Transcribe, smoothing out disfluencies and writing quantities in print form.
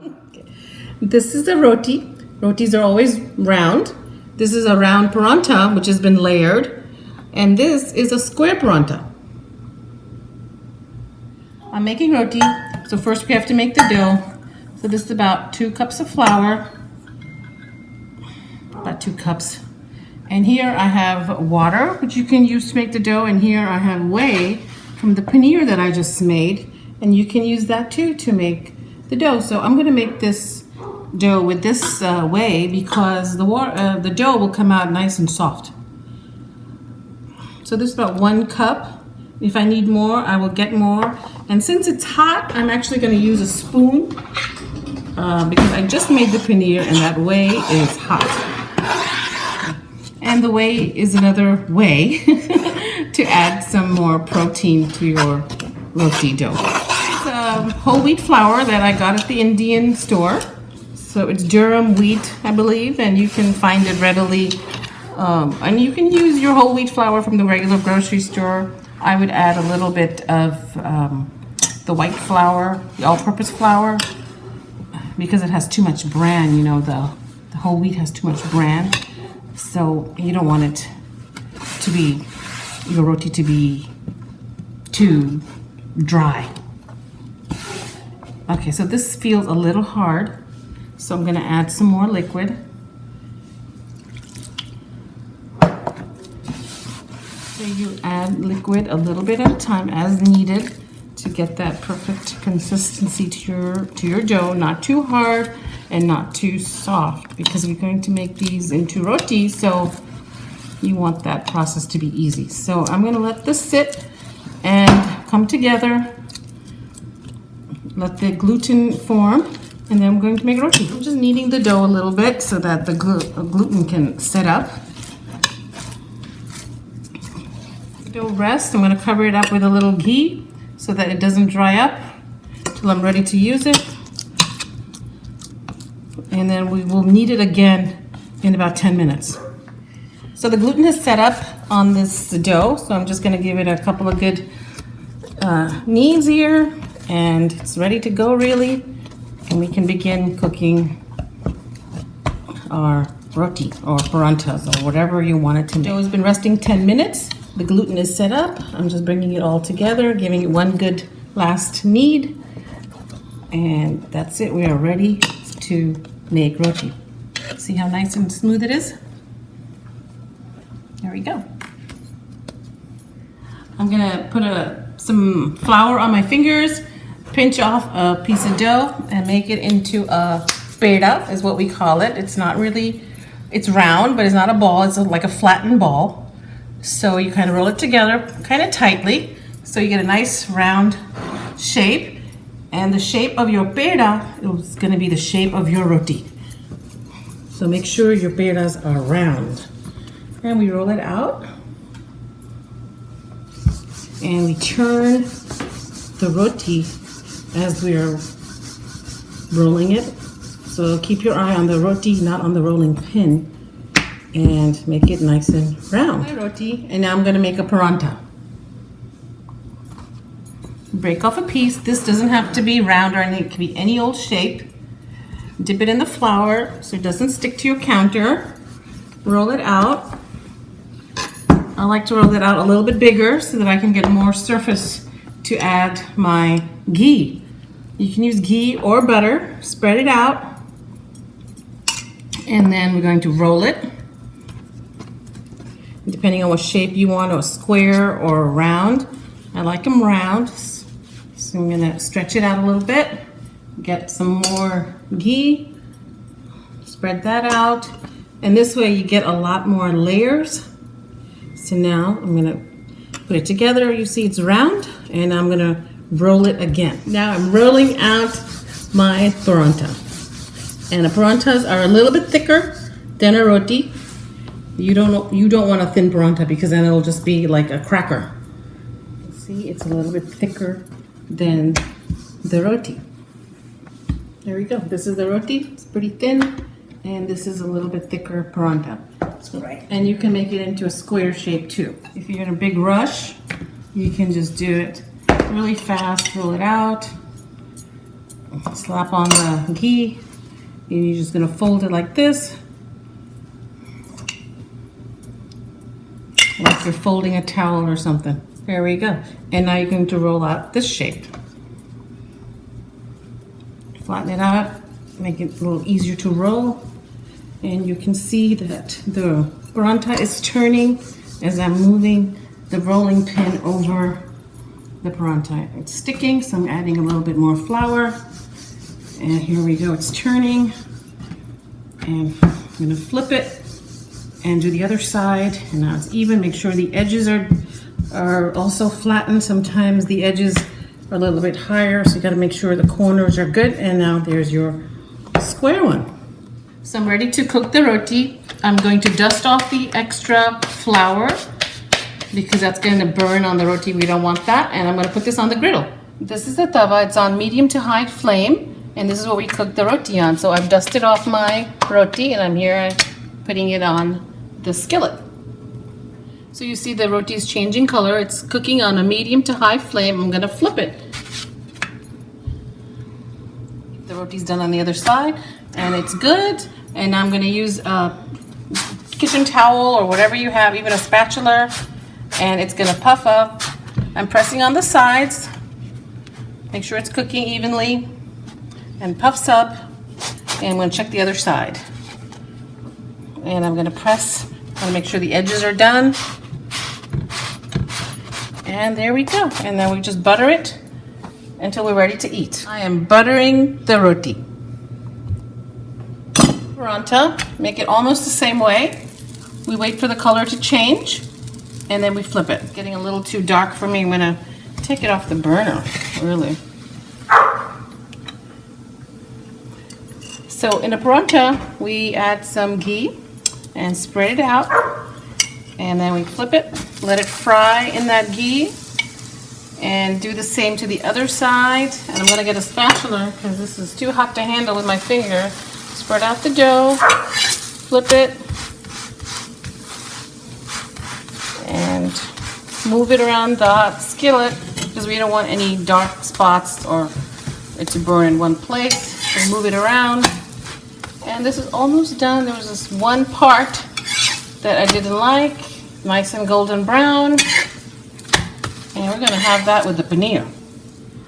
Okay. This is the roti. Rotis are always round. This is a round parantha, which has been layered. And this is a square parantha. I'm making roti. So first we have to make the dough. So this is about 2 cups of flour. About 2 cups. And here I have water, which you can use to make the dough. And here I have whey from the paneer that I just made. And you can use that too to make the dough. So I'm going to make this dough with this whey because the dough will come out nice and soft. So this is about 1 cup. If I need more, I will get more. And since it's hot, I'm actually going to use a spoon because I just made the paneer and that whey is hot. And the whey is another way to add some more protein to your roti dough. It's whole wheat flour that I got at the Indian store. So it's durum wheat, I believe, and you can find it readily. And you can use your whole wheat flour from the regular grocery store. I would add a little bit of the white flour, the all-purpose flour, because it has too much bran. You know, the whole wheat has too much bran, so you don't want it to be, your roti to be too dry. Okay, so this feels a little hard, so I'm going to add some more liquid. So you add liquid a little bit at a time as needed to get that perfect consistency to your dough, not too hard and not too soft, because we're going to make these into roti, so you want that process to be easy. So I'm going to let this sit and come together, let the gluten form, and then I'm going to make roti. I'm just kneading the dough a little bit so that the gluten can set up. Dough rest. I'm going to cover it up with a little ghee so that it doesn't dry up till I'm ready to use it. And then we will knead it again in about 10 minutes. So the gluten is set up on this dough, so I'm just going to give it a couple of good kneads here, and it's ready to go really. And we can begin cooking our roti or paranthas or whatever you want it to be. The dough has been resting 10 minutes. The gluten is set up. I'm just bringing it all together, giving it one good last knead. And that's it. We are ready to make roti. See how nice and smooth it is? There we go. I'm gonna put some flour on my fingers, pinch off a piece of dough and make it into a peda is what we call it. It's not really, it's round, but it's not a ball. It's like a flattened ball. So you kind of roll it together kind of tightly so you get a nice round shape, and the shape of your peda is going to be the shape of your roti. So make sure your pedas are round, and we roll it out and we turn the roti as we are rolling it. So keep your eye on the roti, not on the rolling pin, and make it nice and round. My roti, and now I'm going to make a parantha. Break off a piece. This doesn't have to be round or anything. It can be any old shape. Dip it in the flour so it doesn't stick to your counter. Roll it out. I like to roll it out a little bit bigger so that I can get more surface to add my ghee. You can use ghee or butter. Spread it out. And then we're going to roll it. Depending on what shape you want, or a square or a round. I like them round, so I'm gonna stretch it out a little bit, get some more ghee, spread that out, and this way you get a lot more layers. So now I'm gonna put it together. You see it's round, and I'm gonna roll it again. Now I'm rolling out my parantha, and the paranthas are a little bit thicker than a roti. You don't want a thin parantha because then it'll just be like a cracker. See, it's a little bit thicker than the roti. There we go. This is the roti. It's pretty thin, and this is a little bit thicker parantha. Right. And you can make it into a square shape too. If you're in a big rush, you can just do it really fast, roll it out, Slap on the ghee. And you're just gonna fold it like this. Like you're folding a towel or something. There we go. And now you're going to roll out this shape. Flatten it out, make it a little easier to roll. And you can see that the paratha is turning as I'm moving the rolling pin over the paratha. It's sticking, so I'm adding a little bit more flour. And here we go, it's turning. And I'm gonna flip it and do the other side. And now it's even. Make sure the edges are also flattened. Sometimes the edges are a little bit higher, so you gotta make sure the corners are good. And now there's your square one. So I'm ready to cook the roti. I'm going to dust off the extra flour because that's gonna burn on the roti. We don't want that. And I'm gonna put this on the griddle. This is the tawa. It's on medium to high flame. And this is what we cook the roti on. So I've dusted off my roti and I'm here putting it on the skillet. So you see the roti is changing color. It's cooking on a medium to high flame. I'm gonna flip it. The roti's done on the other side and it's good. And I'm gonna use a kitchen towel or whatever you have, even a spatula, and it's gonna puff up. I'm pressing on the sides. Make sure it's cooking evenly and puffs up. And I'm gonna check the other side. And I'm gonna press, I'm gonna make sure the edges are done. And there we go. And then we just butter it until we're ready to eat. I am buttering the roti. Paratha, make it almost the same way. We wait for the color to change and then we flip it. It's getting a little too dark for me. I'm gonna take it off the burner, really. So in a paratha, we add some ghee and spread it out. And then we flip it, let it fry in that ghee. And do the same to the other side. And I'm gonna get a spatula because this is too hot to handle with my finger. Spread out the dough, flip it, and move it around the hot skillet because we don't want any dark spots or it to burn in one place. Just move it around. And this is almost done. There was this one part that I didn't like, nice and golden brown. And we're gonna have that with the paneer.